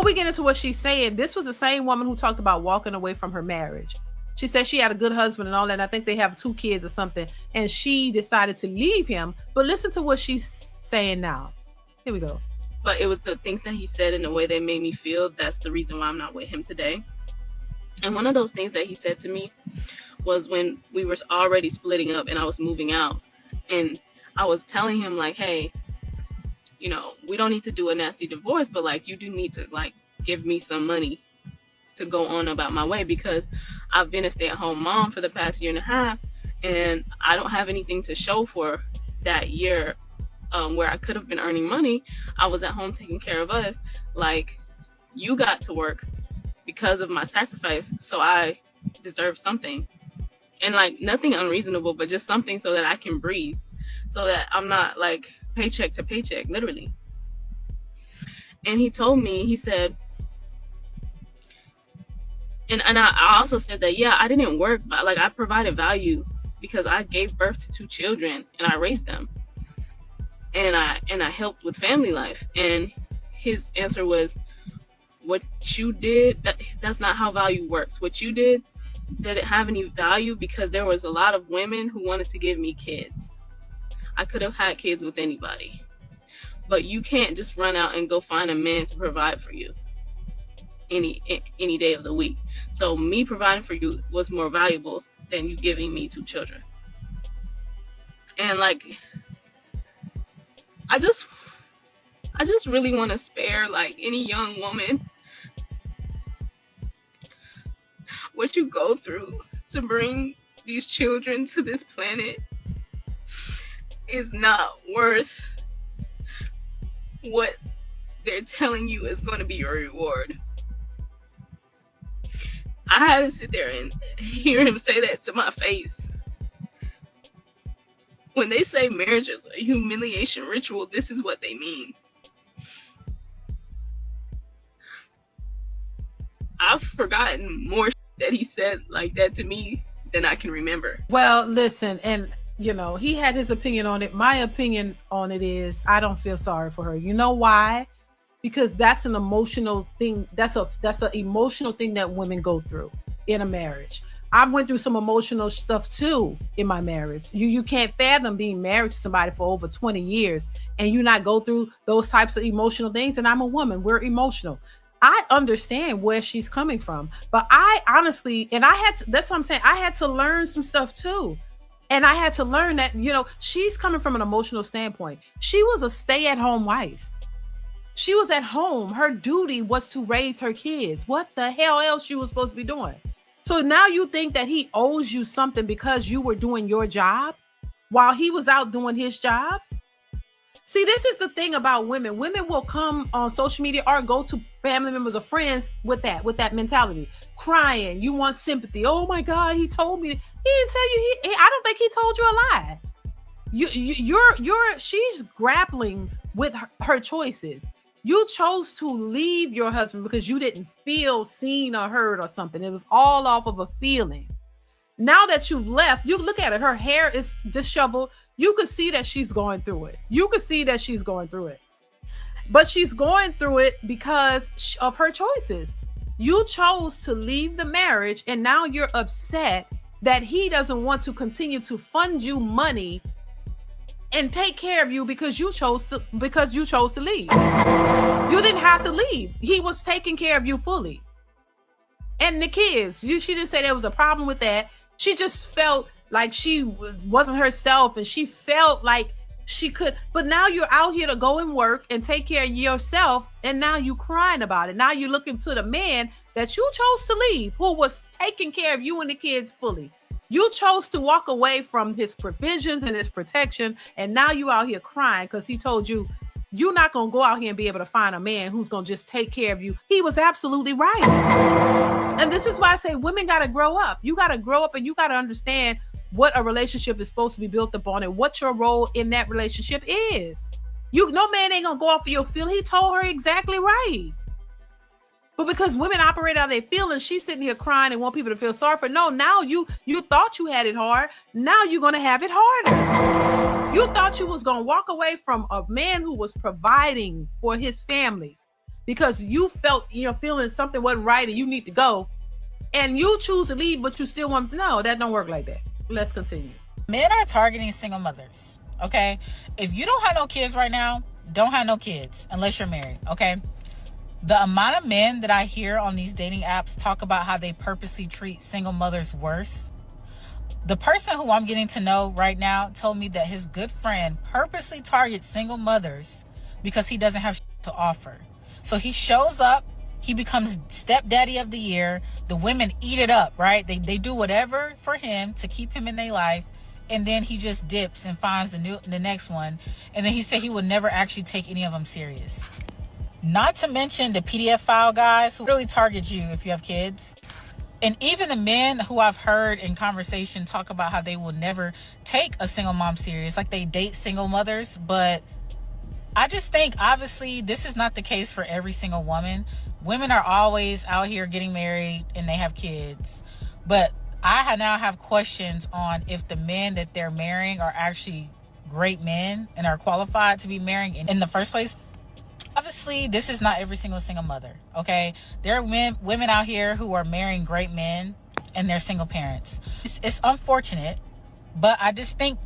before we get into what she's saying, this was the same woman who talked about walking away from her marriage. She said she had a good husband and all that. And I think they have 2 kids or something. And she decided to leave him. But listen to what she's saying now. Here we go. But it was the things that he said in the way that made me feel. That's the reason why I'm not with him today. And one of those things that he said to me was when we were already splitting up and I was moving out. And I was telling him, like, hey, you know, we don't need to do a nasty divorce, but like, you do need to like give me some money to go on about my way, because I've been a stay-at-home mom for the past 1.5 years, and I don't have anything to show for that year where I could have been earning money. I was at home taking care of us. Like, you got to work because of my sacrifice, so I deserve something. And like, nothing unreasonable, but just something so that I can breathe, so that I'm not like paycheck to paycheck, literally. And he told me, he said, and I also said that, yeah, I didn't work, but like, I provided value because I gave birth to 2 children and I raised them, and I helped with family life. And his answer was, what you did, that's not how value works. What you didn't have any value, because there was a lot of women who wanted to give me kids. I could have had kids with anybody, but you can't just run out and go find a man to provide for you any day of the week. So me providing for you was more valuable than you giving me 2 children. And like, I just really want to spare like any young woman what you go through to bring these children to this planet is not worth what they're telling you is going to be your reward. I had to sit there and hear him say that to my face. When they say marriage is a humiliation ritual, this is what they mean. I've forgotten more that he said like that to me than I can remember. Well, listen, and you know, he had his opinion on it. My opinion on it is I don't feel sorry for her. You know why? Because that's an emotional thing. That's an emotional thing that women go through in a marriage. I went through some emotional stuff too in my marriage. You can't fathom being married to somebody for over 20 years and you not go through those types of emotional things. And I'm a woman. We're emotional. I understand where she's coming from, but I honestly, and that's what I'm saying. I had to learn some stuff too. And I had to learn that, you know, she's coming from an emotional standpoint. She was a stay-at-home wife. She was at home. Her duty was to raise her kids. What the hell else she was supposed to be doing? So now you think that he owes you something because you were doing your job while he was out doing his job? See, this is the thing about women. Women will come on social media or go to family members or friends with that mentality, crying. You want sympathy. Oh my God, he told me. He didn't tell you. I don't think he told you a lie. She's grappling with her choices. You chose to leave your husband because you didn't feel seen or heard or something. It was all off of a feeling. Now that you've left, you look at it. Her hair is disheveled. You could see that she's going through it. But she's going through it because of her choices. You chose to leave the marriage, and now you're upset that he doesn't want to continue to fund you money and take care of you because you chose to leave. You didn't have to leave. He was taking care of you fully. And the kids, she didn't say there was a problem with that. She just felt like she wasn't herself and she felt like she could. But now you're out here to go and work and take care of yourself. And now you crying about it. Now you're looking to the man that you chose to leave, who was taking care of you and the kids fully. You chose to walk away from his provisions and his protection, and now you out here crying because he told you you're not going to go out here and be able to find a man who's going to just take care of you. He was absolutely right. And this is why I say women got to grow up. You got to grow up and you got to understand what a relationship is supposed to be built upon and what your role in that relationship is. No man ain't going to go off of your feeling. He told her exactly right. But because women operate out of their feelings, she's sitting here crying and want people to feel sorry for her. No, now you thought you had it hard. Now you're going to have it harder. You thought you was going to walk away from a man who was providing for his family. because you felt feeling something wasn't right and you need to go, and you choose to leave, but you still want to know. That don't work like that. Let's continue. Men are targeting single mothers. Okay, if you don't have no kids right now, don't have no kids unless you're married. Okay, the amount of men that I hear on these dating apps talk about how they purposely treat single mothers worse. The person who I'm getting to know right now told me that his good friend purposely targets single mothers because he doesn't have to offer. So he shows up, he becomes stepdaddy of the year. The women eat it up, right? They do whatever for him to keep him in their life. And then he just dips and finds the next one. And then he said he would never actually take any of them serious. Not to mention the PDF file guys who really target you if you have kids. And even the men who I've heard in conversation talk about how they will never take a single mom serious, like they date single mothers. But I just think, obviously, this is not the case for every single woman. Women are always out here getting married and they have kids. But I now have questions on if the men that they're marrying are actually great men and are qualified to be marrying in the first place. Obviously, this is not every single mother, okay? There are women out here who are marrying great men and they're single parents. It's unfortunate, but I just think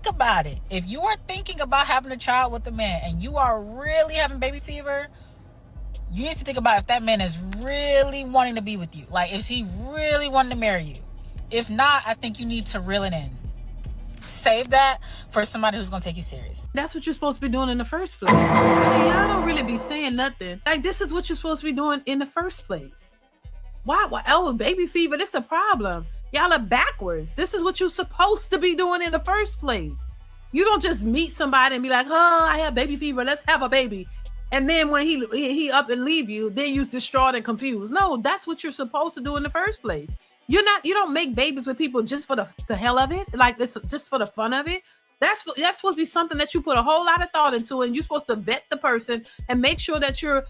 about it. If you are thinking about having a child with a man and you are really having baby fever, you need to think about if that man is really wanting to be with you. Like, is he really wanting to marry you? If not, I think you need to reel it in. Save that for somebody who's gonna take you serious. That's what you're supposed to be doing in the first place. I mean, y'all don't really be saying nothing. Like, this is what you're supposed to be doing in the first place. Why? Oh, baby fever, this is the problem. Y'all are backwards. This is what you're supposed to be doing in the first place. You don't just meet somebody and be like, oh, I have baby fever, let's have a baby. And then when he up and leave you, then you're distraught and confused. No, that's what you're supposed to do in the first place. You don't make babies with people just for the hell of it. Like, this just for the fun of it. That's supposed to be something that you put a whole lot of thought into, and you're supposed to vet the person and make sure that you're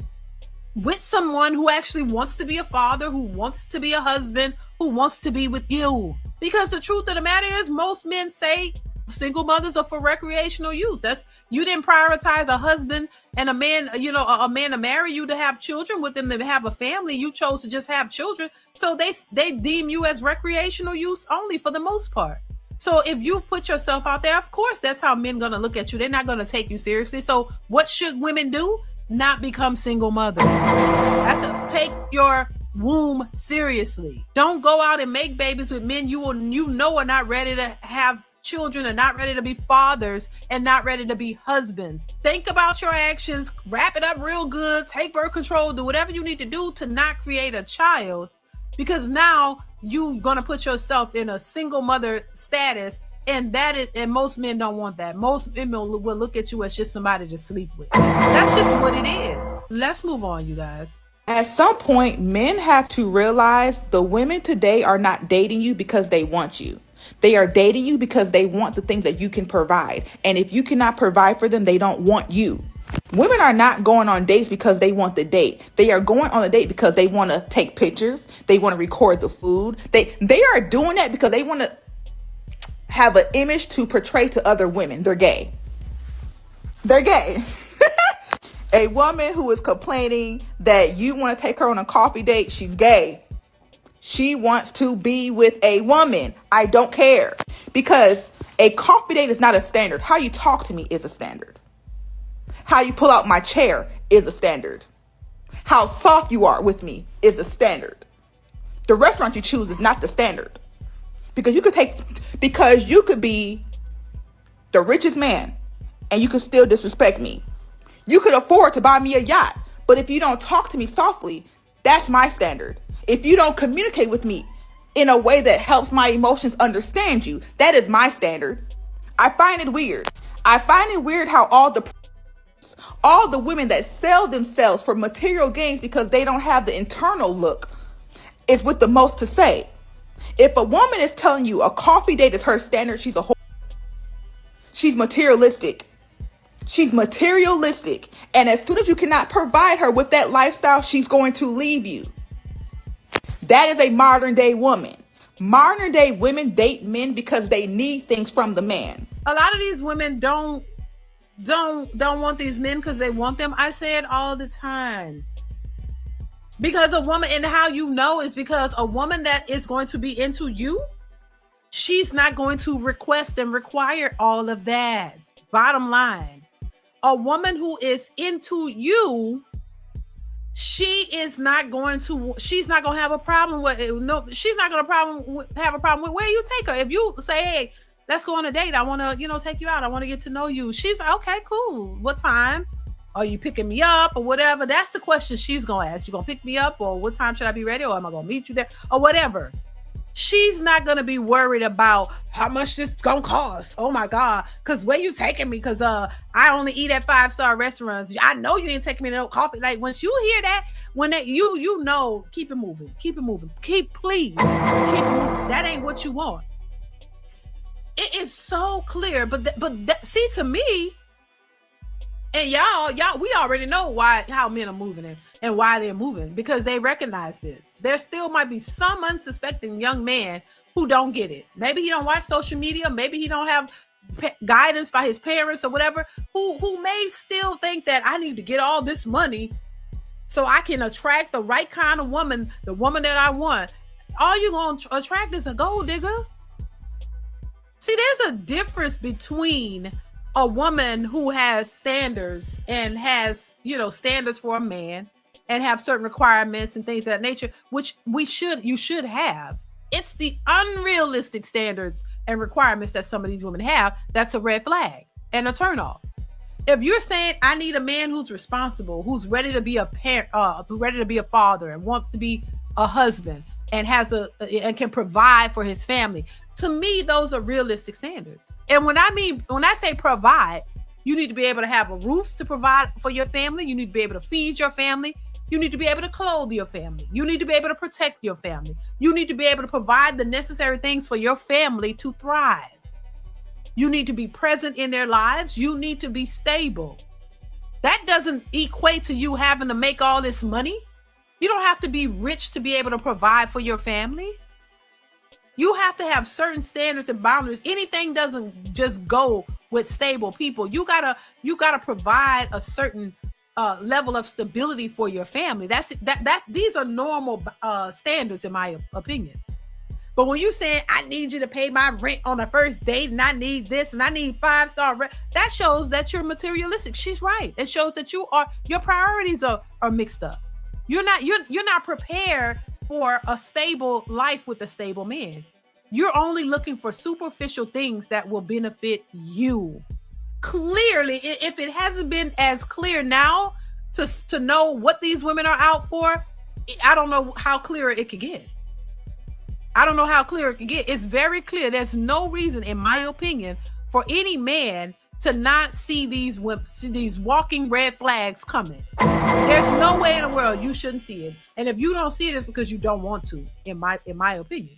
with someone who actually wants to be a father, who wants to be a husband, who wants to be with you. Because the truth of the matter is, most men say single mothers are for recreational use. You didn't prioritize a husband and a man, a man to marry you, to have children with them, to have a family. You chose to just have children. So they deem you as recreational use only for the most part. So if you put yourself out there, of course, that's how men gonna look at you. They're not gonna take you seriously. So what should women do? Not become single mothers. That's to take your womb seriously. Don't go out and make babies with men you know are not ready to have children, and not ready to be fathers, and not ready to be husbands. Think about your actions, wrap it up real good, take birth control, do whatever you need to do to not create a child, because now you're gonna put yourself in a single mother status, and most men don't want that. Most men will look at you as just somebody to sleep with. That's just what it is. Let's move on, you guys. At some point, men have to realize the women today are not dating you because they want you. They are dating you because they want the things that you can provide. And if you cannot provide for them, they don't want you. Women are not going on dates because they want the date. They are going on a date because they want to take pictures. They want to record the food. They are doing that because they want to have an image to portray to other women. They're gay. They're gay. A woman who is complaining that you want to take her on a coffee date, she's gay. She wants to be with a woman. I don't care. Because a coffee date is not a standard. How you talk to me is a standard. How you pull out my chair is a standard. How soft you are with me is a standard. The restaurant you choose is not the standard. Because you could be the richest man and you could still disrespect me. You could afford to buy me a yacht. But if you don't talk to me softly, that's my standard. If you don't communicate with me in a way that helps my emotions understand you, that is my standard. I find it weird. I find it weird how all the women that sell themselves for material gains because they don't have the internal look is with the most to say. If a woman is telling you a coffee date is her standard, she's a whore. She's materialistic. She's materialistic. And as soon as you cannot provide her with that lifestyle, she's going to leave you. That is a modern day woman. Modern day women date men because they need things from the man. A lot of these women don't want these men because they want them. I say it all the time. Because a woman, and how you know is because a woman that is going to be into you, she's not going to request and require all of that. Bottom line, a woman who is into you, she's not going to have a problem with it. No, she's not going to have a problem with where you take her. If you say, hey, let's go on a date, I want to, take you out, I want to get to know you, she's like, okay, cool, what time are you picking me up or whatever? That's the question she's going to ask. You going to pick me up, or what time should I be ready, or am I going to meet you there, or whatever? She's not going to be worried about how much this going to cost. Oh my God. Cause where you taking me? Cause I only eat at 5-star restaurants. I know you ain't taking me to no coffee. Like, once you hear that, when that you know, keep it moving. Please keep it moving. That ain't what you want. It is so clear. But see, to me, and y'all, we already know how men are moving and why they're moving, because they recognize this. There still might be some unsuspecting young man who don't get it. Maybe he don't watch social media. Maybe he don't have guidance by his parents or whatever, who may still think that I need to get all this money so I can attract the right kind of woman, the woman that I want. All you're going to attract is a gold digger. See, there's a difference between a woman who has standards and has, standards for a man and have certain requirements and things of that nature, which you should have. It's the unrealistic standards and requirements that some of these women have that's a red flag and a turnoff. If you're saying, I need a man who's responsible, who's ready to be a parent, ready to be a father, and wants to be a husband, and and can provide for his family, to me, those are realistic standards. And when I say provide, you need to be able to have a roof to provide for your family. You need to be able to feed your family. You need to be able to clothe your family. You need to be able to protect your family. You need to be able to provide the necessary things for your family to thrive. You need to be present in their lives. You need to be stable. That doesn't equate to you having to make all this money. You don't have to be rich to be able to provide for your family. You have to have certain standards and boundaries. Anything doesn't just go with stable people. You gotta provide a certain level of stability for your family. These are normal standards, in my opinion. But when you saying, I need you to pay my rent on the first date, and I need this, and I need 5-star rent, that shows that you're materialistic. She's right. It shows that your priorities are mixed up. You're not prepared for a stable life with a stable man. You're only looking for superficial things that will benefit you. Clearly, if it hasn't been as clear now to know what these women are out for, I don't know how clearer it could get. It's very clear. There's no reason, in my opinion, for any man to not see these walking red flags coming. There's no way in the world you shouldn't see it. And if you don't see it, it's because you don't want to, in my opinion.